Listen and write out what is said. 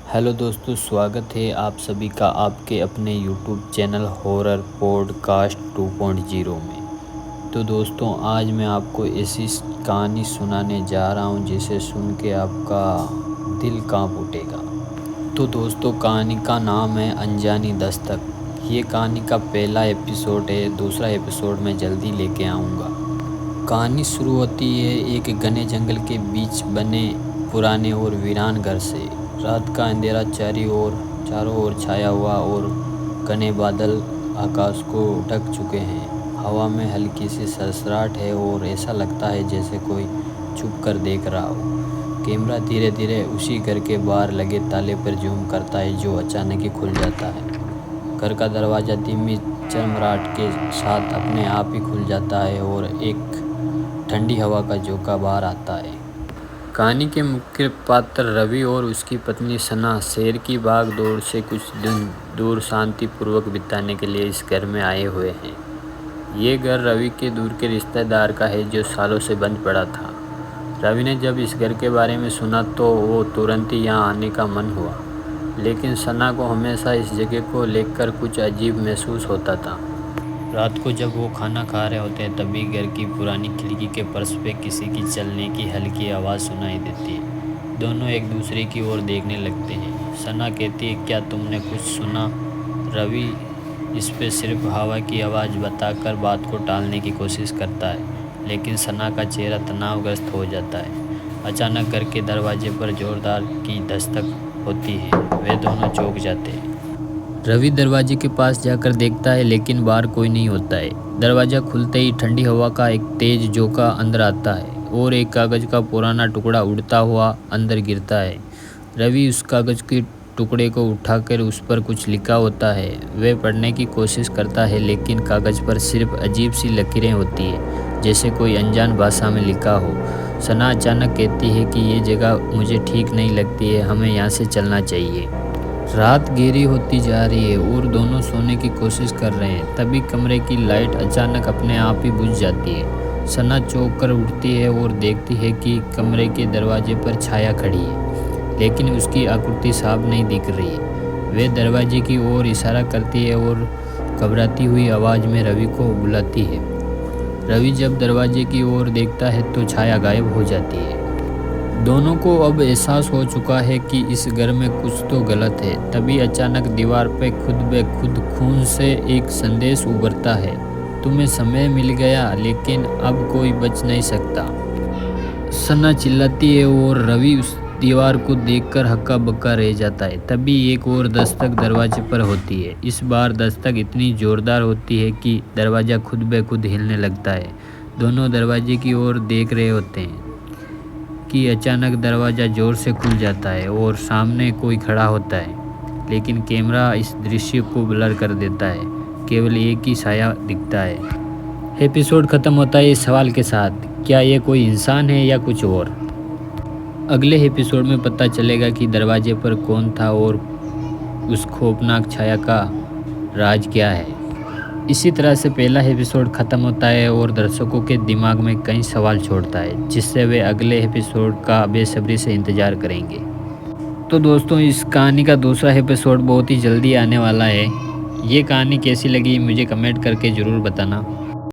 Hello दोस्तों, स्वागत है आप सभी का आपके अपने यूट्यूब चैनल हॉरर पॉडकास्ट 2.0 में। तो दोस्तों, आज मैं आपको ऐसी कहानी सुनाने जा रहा हूं जिसे सुन के आपका दिल कांप उठेगा। तो दोस्तों, कहानी का नाम है अनजानी दस्तक। ये कहानी का पहला एपिसोड है, दूसरा एपिसोड मैं जल्दी लेके आऊँगा। कहानी शुरू होती है एक घने जंगल के बीच बने पुराने और वीरान घर से। रात का अंधेरा चारों ओर छाया हुआ और घने बादल आकाश को ढक चुके हैं। हवा में हल्की सी सरसराहट है और ऐसा लगता है जैसे कोई छुप कर देख रहा हो। कैमरा धीरे धीरे उसी घर के बाहर लगे ताले पर जूम करता है जो अचानक ही खुल जाता है। घर का दरवाज़ा धीमी चमराहट के साथ अपने आप ही खुल जाता है और एक ठंडी हवा का झोंका बाहर आता है। कहानी के मुख्य पात्र रवि और उसकी पत्नी सना शहर की भाग दौड़ से कुछ दिन दूर शांतिपूर्वक बिताने के लिए इस घर में आए हुए हैं। ये घर रवि के दूर के रिश्तेदार का है जो सालों से बंद पड़ा था। रवि ने जब इस घर के बारे में सुना तो वो तुरंत ही यहाँ आने का मन हुआ, लेकिन सना को हमेशा इस जगह को लेकर कुछ अजीब महसूस होता था। रात को जब वो खाना खा रहे होते हैं तभी घर की पुरानी खिड़की के फर्श पे किसी की चलने की हल्की आवाज़ सुनाई देती है। दोनों एक दूसरे की ओर देखने लगते हैं। सना कहती है, क्या तुमने कुछ सुना? रवि इस पे सिर्फ हवा की आवाज़ बताकर बात को टालने की कोशिश करता है, लेकिन सना का चेहरा तनावग्रस्त हो जाता है। अचानक घर के दरवाजे पर जोरदार की दस्तक होती है। वे दोनों चौंक जाते हैं। रवि दरवाजे के पास जाकर देखता है, लेकिन बाहर कोई नहीं होता है। दरवाज़ा खुलते ही ठंडी हवा का एक तेज झोंका अंदर आता है और एक कागज़ का पुराना टुकड़ा उड़ता हुआ अंदर गिरता है। रवि उस कागज़ के टुकड़े को उठाकर उस पर कुछ लिखा होता है। वह पढ़ने की कोशिश करता है, लेकिन कागज़ पर सिर्फ अजीब सी लकीरें होती है, जैसे कोई अनजान भाषा में लिखा हो। सना अचानक कहती है कि ये जगह मुझे ठीक नहीं लगती है, हमें यहाँ से चलना चाहिए। रात गहरी होती जा रही है और दोनों सोने की कोशिश कर रहे हैं। तभी कमरे की लाइट अचानक अपने आप ही बुझ जाती है। सना चौंक कर उठती है और देखती है कि कमरे के दरवाजे पर छाया खड़ी है, लेकिन उसकी आकृति साफ नहीं दिख रही है। वह दरवाजे की ओर इशारा करती है और घबराती हुई आवाज़ में रवि को बुलाती है। रवि जब दरवाजे की ओर देखता है तो छाया गायब हो जाती है। दोनों को अब एहसास हो चुका है कि इस घर में कुछ तो गलत है। तभी अचानक दीवार पे खुद ब खुद खून से एक संदेश उभरता है, तुम्हें समय मिल गया, लेकिन अब कोई बच नहीं सकता। सना चिल्लाती है और रवि उस दीवार को देखकर हक्का बक्का रह जाता है। तभी एक और दस्तक दरवाजे पर होती है। इस बार दस्तक इतनी जोरदार होती है कि दरवाज़ा खुद ब खुद हिलने लगता है। दोनों दरवाजे की ओर देख रहे होते हैं कि अचानक दरवाज़ा ज़ोर से खुल जाता है और सामने कोई खड़ा होता है, लेकिन कैमरा इस दृश्य को ब्लर कर देता है। केवल एक ही साया दिखता है। एपिसोड ख़त्म होता है इस सवाल के साथ, क्या ये कोई इंसान है या कुछ और? अगले एपिसोड में पता चलेगा कि दरवाजे पर कौन था और उस खौफनाक छाया का राज क्या है। इसी तरह से पहला एपिसोड ख़त्म होता है और दर्शकों के दिमाग में कई सवाल छोड़ता है, जिससे वे अगले एपिसोड का बेसब्री से इंतज़ार करेंगे। तो दोस्तों, इस कहानी का दूसरा एपिसोड बहुत ही जल्दी आने वाला है। ये कहानी कैसी लगी मुझे कमेंट करके ज़रूर बताना।